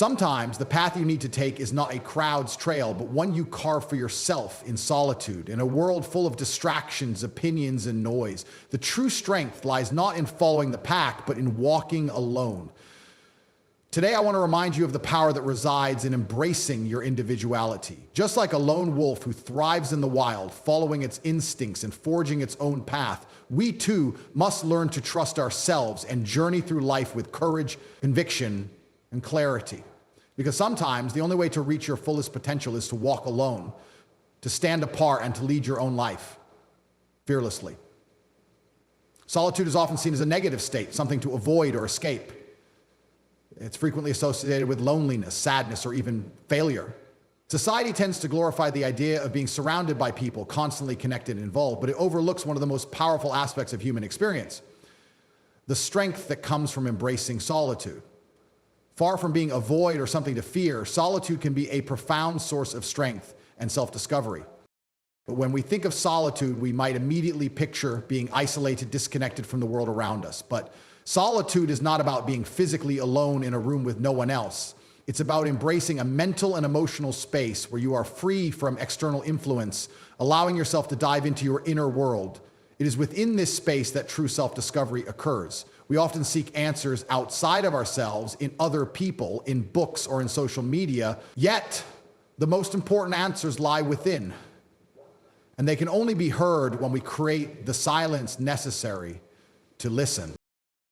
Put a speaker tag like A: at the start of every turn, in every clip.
A: Sometimes the path you need to take is not a crowd's trail, but one you carve for yourself in solitude, in a world full of distractions, opinions, and noise. The true strength lies not in following the pack, but in walking alone. Today, I want to remind you of the power that resides in embracing your individuality. Just like a lone wolf who thrives in the wild, following its instincts and forging its own path, we too must learn to trust ourselves and journey through life with courage, conviction, and clarity. Because sometimes the only way to reach your fullest potential is to walk alone, to stand apart, and to lead your own life fearlessly. Solitude is often seen as a negative state, something to avoid or escape. It's frequently associated with loneliness, sadness, or even failure. Society tends to glorify the idea of being surrounded by people, constantly connected and involved, but it overlooks one of the most powerful aspects of human experience: the strength that comes from embracing solitude. Far from being a void or something to fear, solitude can be a profound source of strength and self-discovery. But when we think of solitude, we might immediately picture being isolated, disconnected from the world around us. But solitude is not about being physically alone in a room with no one else. It's about embracing a mental and emotional space where you are free from external influence, allowing yourself to dive into your inner world. It is within this space that true self-discovery occurs. We often seek answers outside of ourselves, in other people, in books, or in social media. Yet, the most important answers lie within. And they can only be heard when we create the silence necessary to listen. In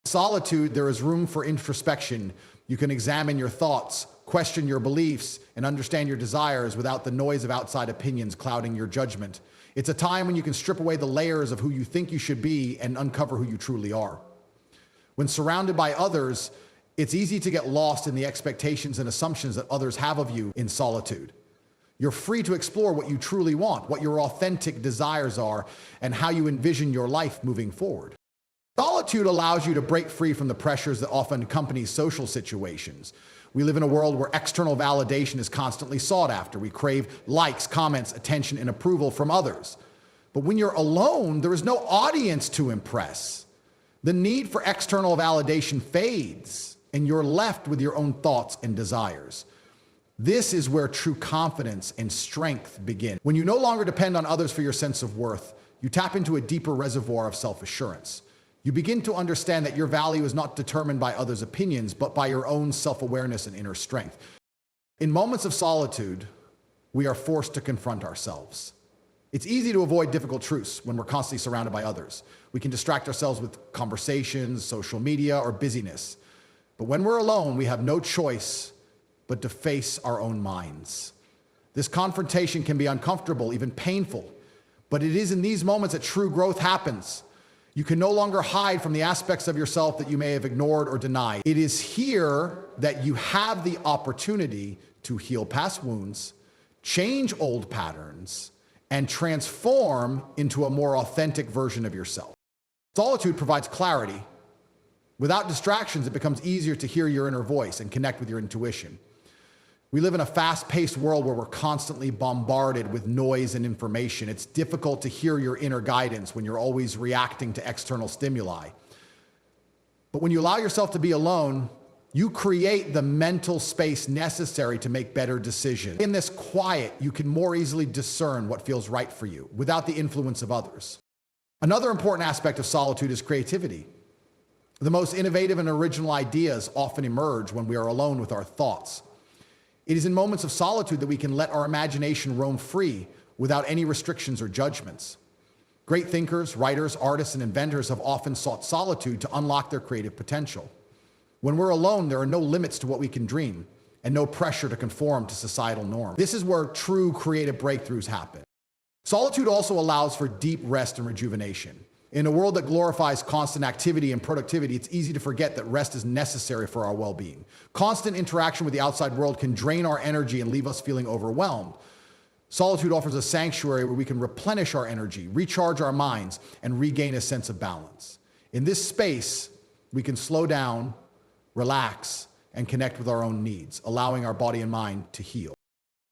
A: solitude, there is room for introspection. You can examine your thoughts, question your beliefs, and understand your desires without the noise of outside opinions clouding your judgment. It's a time when you can strip away the layers of who you think you should be and uncover who you truly are. When surrounded by others, it's easy to get lost in the expectations and assumptions that others have of you in solitude. You're free to explore what you truly want, what your authentic desires are, and how you envision your life moving forward. Solitude allows you to break free from the pressures that often accompany social situations. We live in a world where external validation is constantly sought after. We crave likes, comments, attention, and approval from others. But when you're alone, there is no audience to impress. The need for external validation fades, and you're left with your own thoughts and desires. This is where true confidence and strength begin. When you no longer depend on others for your sense of worth, you tap into a deeper reservoir of self-assurance. You begin to understand that your value is not determined by others' opinions, but by your own self-awareness and inner strength. In moments of solitude, we are forced to confront ourselves. It's easy to avoid difficult truths when we're constantly surrounded by others. We can distract ourselves with conversations, social media, or busyness. But when we're alone, we have no choice but to face our own minds. This confrontation can be uncomfortable, even painful, but it is in these moments that true growth happens. You can no longer hide from the aspects of yourself that you may have ignored or denied. It is here that you have the opportunity to heal past wounds, change old patterns, and transform into a more authentic version of yourself. Solitude provides clarity. Without distractions, it becomes easier to hear your inner voice and connect with your intuition. We live in a fast-paced world where we're constantly bombarded with noise and information. It's difficult to hear your inner guidance when you're always reacting to external stimuli. But when you allow yourself to be alone, you create the mental space necessary to make better decisions. In this quiet, you can more easily discern what feels right for you without the influence of others. Another important aspect of solitude is creativity. The most innovative and original ideas often emerge when we are alone with our thoughts. It is in moments of solitude that we can let our imagination roam free without any restrictions or judgments. Great thinkers, writers, artists, and inventors have often sought solitude to unlock their creative potential. When we're alone, there are no limits to what we can dream and no pressure to conform to societal norms. This is where true creative breakthroughs happen. Solitude also allows for deep rest and rejuvenation. In a world that glorifies constant activity and productivity, it's easy to forget that rest is necessary for our well-being. Constant interaction with the outside world can drain our energy and leave us feeling overwhelmed. Solitude offers a sanctuary where we can replenish our energy, recharge our minds, and regain a sense of balance. In this space, we can slow down, relax, and connect with our own needs, allowing our body and mind to heal.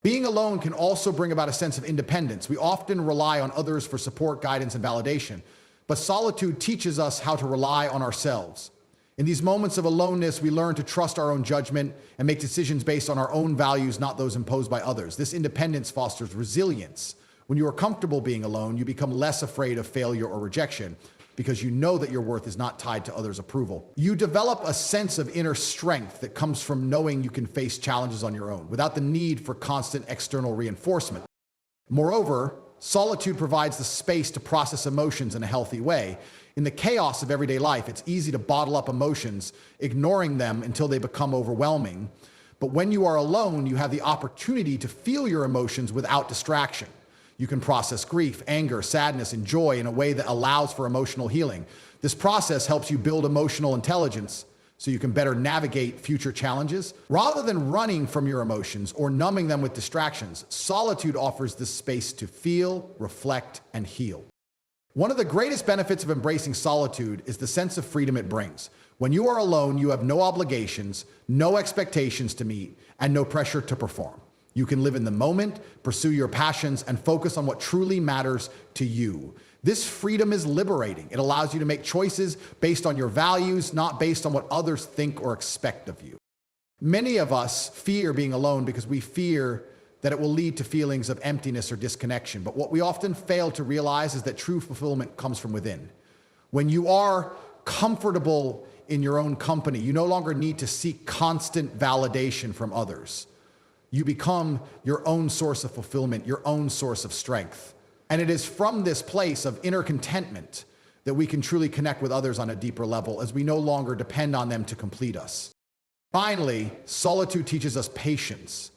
A: Being alone can also bring about a sense of independence. We often rely on others for support, guidance, and validation. But solitude teaches us how to rely on ourselves. In these moments of aloneness, we learn to trust our own judgment and make decisions based on our own values, not those imposed by others. This independence fosters resilience. When you are comfortable being alone, you become less afraid of failure or rejection because you know that your worth is not tied to others' approval. You develop a sense of inner strength that comes from knowing you can face challenges on your own without the need for constant external reinforcement. Moreover, solitude provides the space to process emotions in a healthy way. In the chaos of everyday life, it's easy to bottle up emotions, ignoring them until they become overwhelming. But when you are alone, you have the opportunity to feel your emotions without distraction. You can process grief, anger, sadness, and joy in a way that allows for emotional healing. This process helps you build emotional intelligence so you can better navigate future challenges. Rather than running from your emotions or numbing them with distractions, solitude offers the space to feel, reflect, and heal. One of the greatest benefits of embracing solitude is the sense of freedom it brings. When you are alone, you have no obligations, no expectations to meet, and no pressure to perform. You can live in the moment, pursue your passions, and focus on what truly matters to you. This freedom is liberating. It allows you to make choices based on your values, not based on what others think or expect of you. Many of us fear being alone because we fear that it will lead to feelings of emptiness or disconnection. But what we often fail to realize is that true fulfillment comes from within. When you are comfortable in your own company, you no longer need to seek constant validation from others. You become your own source of fulfillment, your own source of strength. And it is from this place of inner contentment that we can truly connect with others on a deeper level, as we no longer depend on them to complete us. Finally, solitude teaches us patience.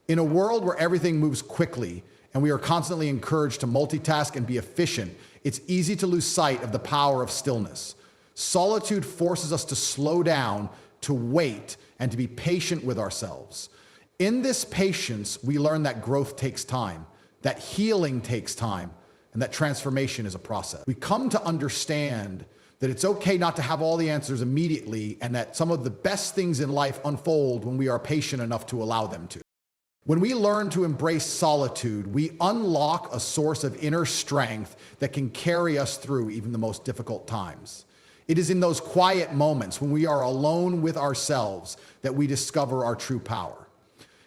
A: In a world where everything moves quickly and we are constantly encouraged to multitask and be efficient, it's easy to lose sight of the power of stillness. Solitude forces us to slow down, to wait, and to be patient with ourselves. In this patience, we learn that growth takes time, that healing takes time, and that transformation is a process. We come to understand that it's okay not to have all the answers immediately, and that some of the best things in life unfold when we are patient enough to allow them to. When we learn to embrace solitude, we unlock a source of inner strength that can carry us through even the most difficult times. It is in those quiet moments when we are alone with ourselves that we discover our true power.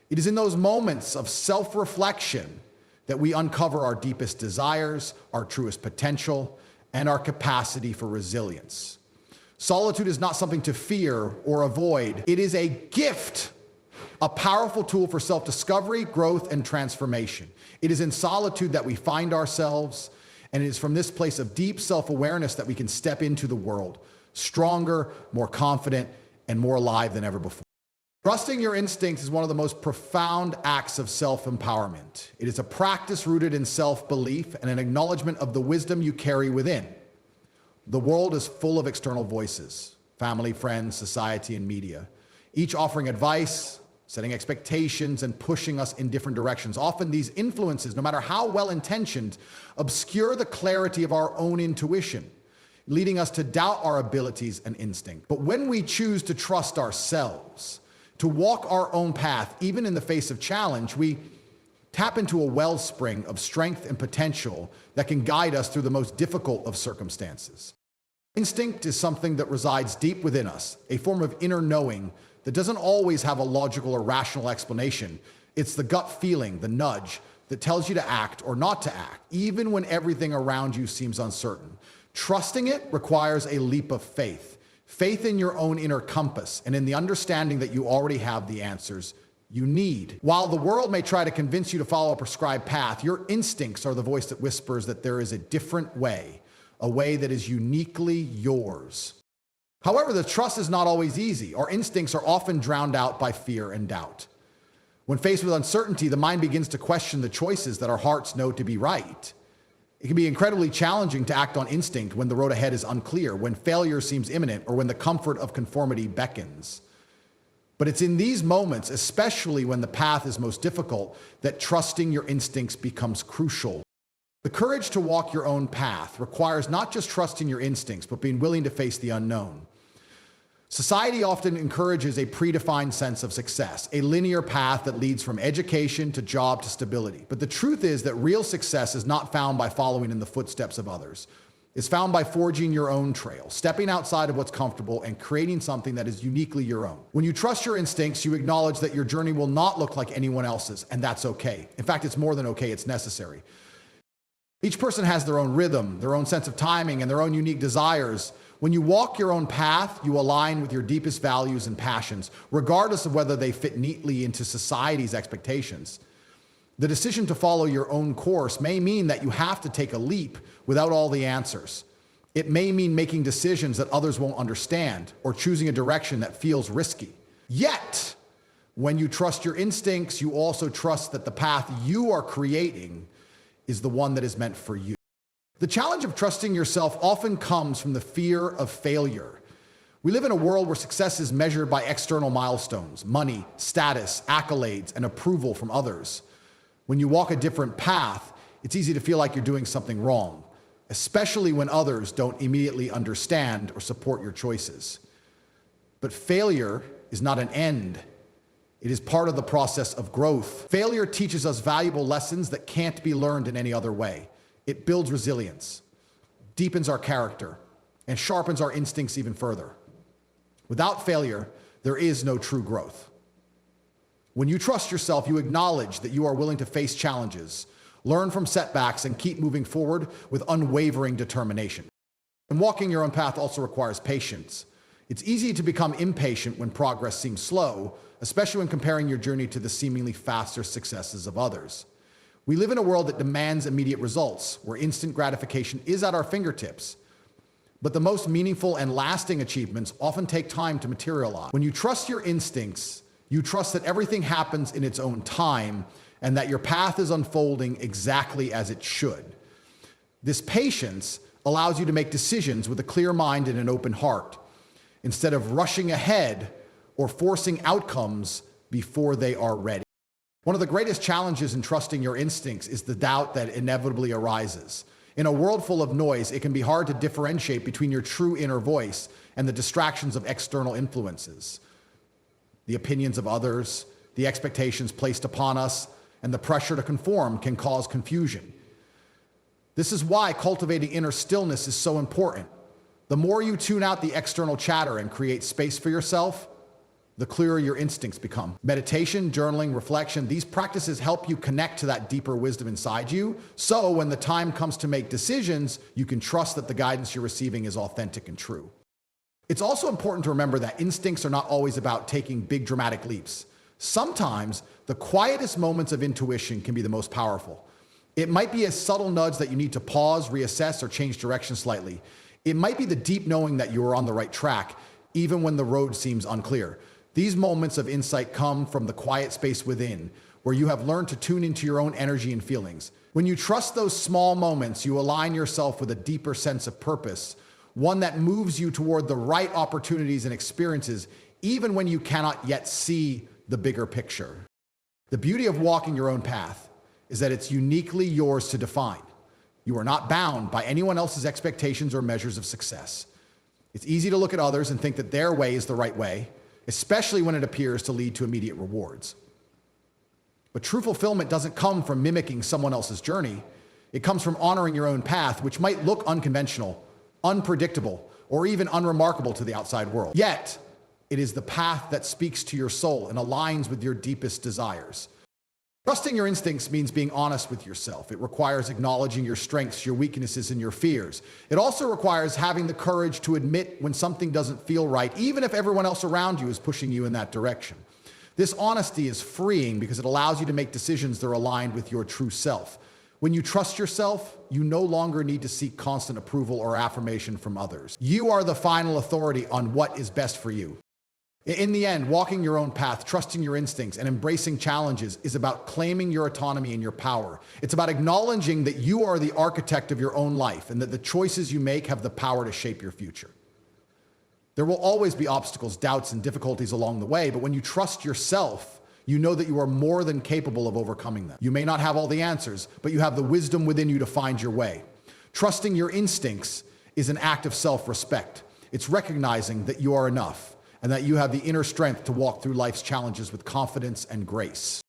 A: It is in those moments of self-reflection that we uncover our deepest desires, our truest potential, and our capacity for resilience. Solitude is not something to fear or avoid. It is a gift, a powerful tool for self-discovery, growth, and transformation. It is in solitude that we find ourselves, and it is from this place of deep self-awareness that we can step into the world, stronger, more confident, and more alive than ever before. Trusting your instincts is one of the most profound acts of self-empowerment. It is a practice rooted in self-belief and an acknowledgement of the wisdom you carry within. The world is full of external voices, family, friends, society, and media, each offering advice, setting expectations, and pushing us in different directions. Often these influences, no matter how well-intentioned, obscure the clarity of our own intuition, leading us to doubt our abilities and instinct. But when we choose to trust ourselves, to walk our own path, even in the face of challenge, we tap into a wellspring of strength and potential that can guide us through the most difficult of circumstances. Instinct is something that resides deep within us, a form of inner knowing that doesn't always have a logical or rational explanation. It's the gut feeling, the nudge, that tells you to act or not to act, even when everything around you seems uncertain. Trusting it requires a leap of faith. Faith in your own inner compass and in the understanding that you already have the answers you need. While the world may try to convince you to follow a prescribed path, your instincts are the voice that whispers that there is a different way, a way that is uniquely yours. However, the trust is not always easy. Our instincts are often drowned out by fear and doubt. When faced with uncertainty, the mind begins to question the choices that our hearts know to be right. It can be incredibly challenging to act on instinct when the road ahead is unclear, when failure seems imminent, or when the comfort of conformity beckons. But it's in these moments, especially when the path is most difficult, that trusting your instincts becomes crucial. The courage to walk your own path requires not just trusting your instincts, but being willing to face the unknown. Society often encourages a predefined sense of success, a linear path that leads from education to job to stability. But the truth is that real success is not found by following in the footsteps of others. is found by forging your own trail, stepping outside of what's comfortable and creating something that is uniquely your own. When you trust your instincts, you acknowledge that your journey will not look like anyone else's, and that's okay. In fact, it's more than okay, it's necessary. Each person has their own rhythm, their own sense of timing, and their own unique desires. When you walk your own path, you align with your deepest values and passions, regardless of whether they fit neatly into society's expectations. The decision to follow your own course may mean that you have to take a leap without all the answers. It may mean making decisions that others won't understand or choosing a direction that feels risky. Yet, when you trust your instincts, you also trust that the path you are creating is the one that is meant for you. The challenge of trusting yourself often comes from the fear of failure. We live in a world where success is measured by external milestones, money, status, accolades, and approval from others. When you walk a different path, it's easy to feel like you're doing something wrong, especially when others don't immediately understand or support your choices. But failure is not an end. It is part of the process of growth. Failure teaches us valuable lessons that can't be learned in any other way. It builds resilience, deepens our character, and sharpens our instincts even further. Without failure, there is no true growth. When you trust yourself, you acknowledge that you are willing to face challenges, learn from setbacks, and keep moving forward with unwavering determination. And walking your own path also requires patience. It's easy to become impatient when progress seems slow, especially when comparing your journey to the seemingly faster successes of others. We live in a world that demands immediate results, where instant gratification is at our fingertips. But the most meaningful and lasting achievements often take time to materialize. When you trust your instincts, you trust that everything happens in its own time and that your path is unfolding exactly as it should. This patience allows you to make decisions with a clear mind and an open heart, instead of rushing ahead or forcing outcomes before they are ready. One of the greatest challenges in trusting your instincts is the doubt that inevitably arises. In a world full of noise, it can be hard to differentiate between your true inner voice and the distractions of external influences. The opinions of others, the expectations placed upon us, and the pressure to conform can cause confusion. This is why cultivating inner stillness is so important. The more you tune out the external chatter and create space for yourself, the clearer your instincts become. Meditation, journaling, reflection, these practices help you connect to that deeper wisdom inside you, so when the time comes to make decisions, you can trust that the guidance you're receiving is authentic and true. It's also important to remember that instincts are not always about taking big dramatic leaps. Sometimes, the quietest moments of intuition can be the most powerful. It might be a subtle nudge that you need to pause, reassess, or change direction slightly. It might be the deep knowing that you are on the right track, even when the road seems unclear. These moments of insight come from the quiet space within, where you have learned to tune into your own energy and feelings. When you trust those small moments, you align yourself with a deeper sense of purpose, one that moves you toward the right opportunities and experiences, even when you cannot yet see the bigger picture. The beauty of walking your own path is that it's uniquely yours to define. You are not bound by anyone else's expectations or measures of success. It's easy to look at others and think that their way is the right way, especially when it appears to lead to immediate rewards. But true fulfillment doesn't come from mimicking someone else's journey. It comes from honoring your own path, which might look unconventional, unpredictable, or even unremarkable to the outside world. Yet, it is the path that speaks to your soul and aligns with your deepest desires. Trusting your instincts means being honest with yourself. It requires acknowledging your strengths, your weaknesses, and your fears. It also requires having the courage to admit when something doesn't feel right, even if everyone else around you is pushing you in that direction. This honesty is freeing because it allows you to make decisions that are aligned with your true self. When you trust yourself, you no longer need to seek constant approval or affirmation from others. You are the final authority on what is best for you. In the end, walking your own path, trusting your instincts, and embracing challenges is about claiming your autonomy and your power. It's about acknowledging that you are the architect of your own life and that the choices you make have the power to shape your future. There will always be obstacles, doubts, and difficulties along the way, but when you trust yourself, you know that you are more than capable of overcoming them. You may not have all the answers, but you have the wisdom within you to find your way. Trusting your instincts is an act of self-respect. It's recognizing that you are enough, and that you have the inner strength to walk through life's challenges with confidence and grace.